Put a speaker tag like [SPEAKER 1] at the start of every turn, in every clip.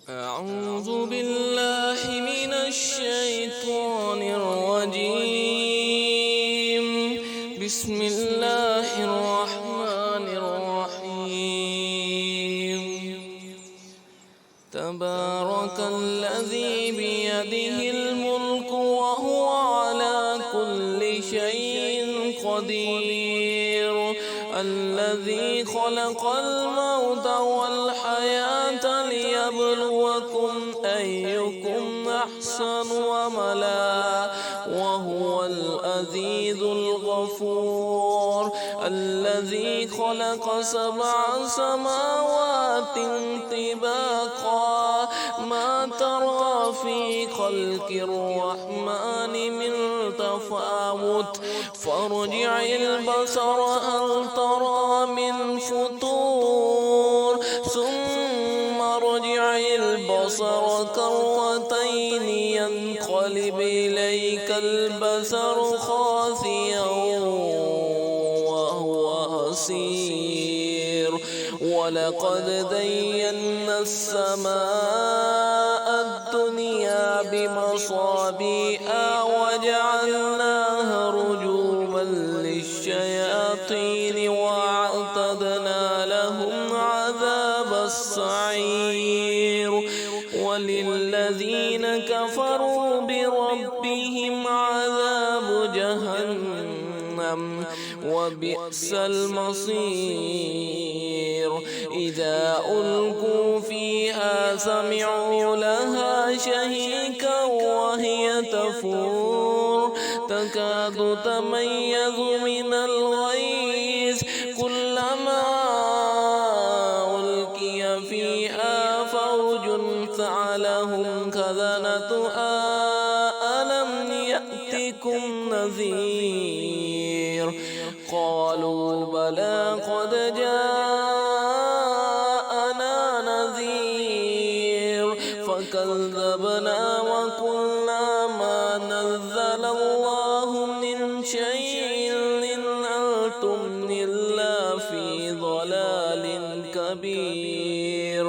[SPEAKER 1] أعوذ بالله من الشيطان الرجيم. بسم الله الرحمن الرحيم. تبارك الذي بيده الملك وهو على كل شيء قدير. الذي خلق الموت والحياة ليبلوكم أيكم أحسن عملا وهو العزيز الغفور. الذي خلق 7 سماوات طباقا ما ترى في خلق الرحمن من تفاوت فارجع البصر هل ترى من فطور ثم ارجع البصر كرتين ينقلب إليك البصر خاسئا وهو حسير. ولقد زينا السماء الدنيا بمصابيح وجعلناها رجوما للشياطين وأعتدنا لهم عذاب السعير. وللذين كفروا بربهم عذاب جهنم وبئس المصير. إذا ألقوا فيها سمعوا لها شهيقا وهي تفور تكاد تميز من الغيظ كلما ألقي فيها فوج سألهم خزنتها ألم يأتكم نذير قالوا بلى قد جاءنا نذير فكذبنا وقلنا ما نزل الله من شيء إن أنتم إلا في ضلال كبير.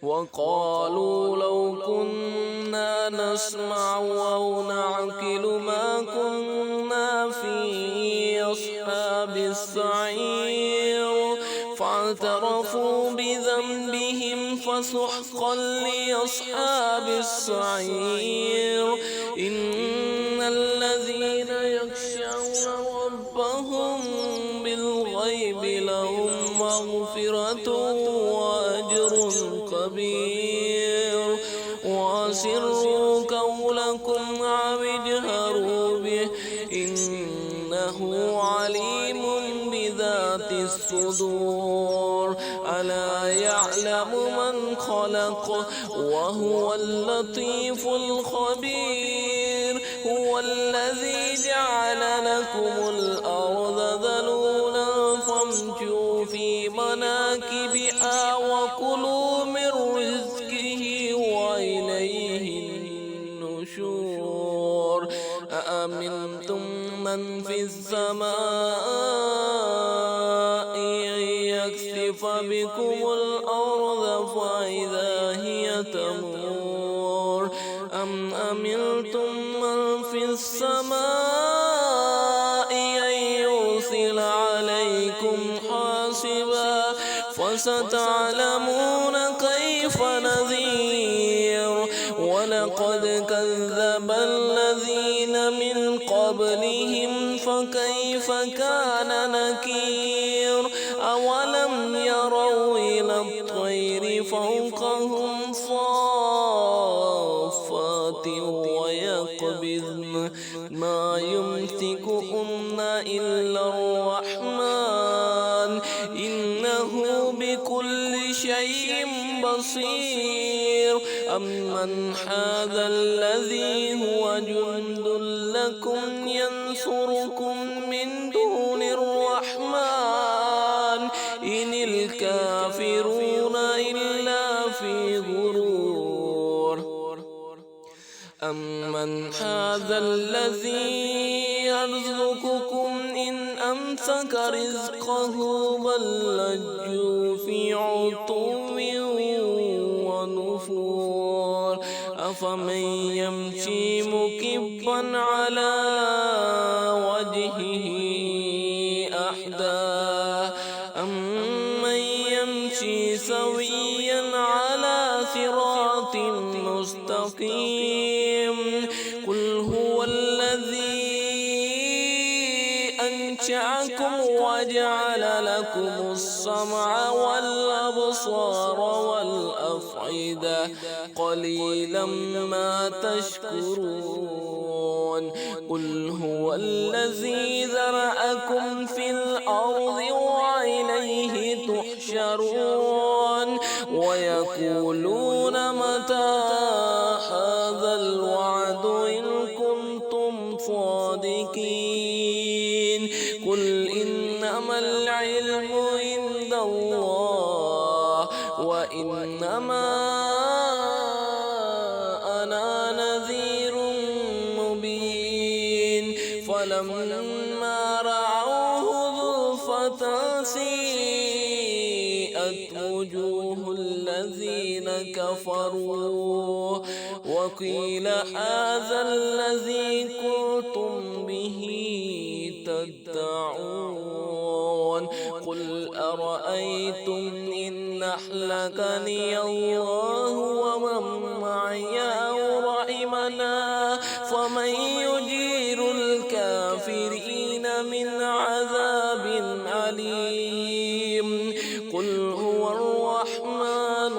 [SPEAKER 1] وقالوا لو كنا نسمع أو نعقل ما كنا في أصحاب السعير فاعترفوا بذنبهم فسحقا لأصحاب السعير. إن الذين يخشون ربهم بالغيب لهم مغفرة وأجر كبير. وأسروا قولكم أو اجهروا به إنه عليم بذات الصدور. ألا يعلم من خلق وهو اللطيف الخبير. هو الذي جعل لكم الأرض ذلولا فامشوا في مناكبها وكلوا من رزقه وإليه النشور. أأمنتم من في السماء أن يكسف بكم الأرض فإذا هي تمور أم أمنتم من في السماء أن يرسل عليكم حاصبا فستعلمون كيف نذير. ولقد كذب الذين من قبلهم فكيف كان نكير. أولم يروا إلى الطير فوقهم صافات ويقبضن ما يمسكهن إلا الرحمن إنه بكل شيء بصير. أمن هذا الذي هو جند لكم ينصركم من دون الرحمن إن الكافرون إلا في غرور. أمن هذا الذي يرزقكم إن أمسك رزقه بل لجوا في عتو أفمن يمشي مكبا على وجهه أهدى أمن يمشي سويا على صراط مستقيم قل هو الذي أنشأكم وجعل لكم السمع والأبصار والأفئدة قليلا ما تشكرون قل هو الذي ذرأكم في الأرض وإليه تحشرون ويقولون متى هذا الوعد إن كنتم صادقين قل إنما العلم عند الله وإنما أنا نذير مبين فلما رأوه زلفة سيئت وجوه الذين كفروا وقيل هذا الذي كنتم به تدعون قل أرأيتم إن أهلكني الله ومن معي أو رحمنا فمن يجير الكافرين من عذاب أليم قل هو الرحمن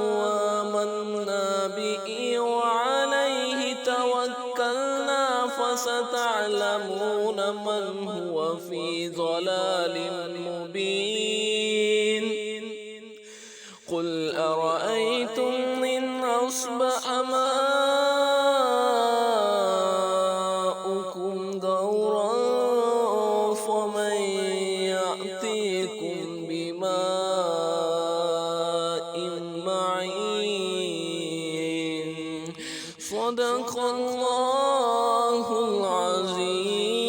[SPEAKER 1] آمنا به وعليه توكلنا فستعلمون من هو في ضلال مبين قل أرأيتم إن أصبح ماؤكم غورا فمن يأتيكم بماء معين صدق الله العظيم.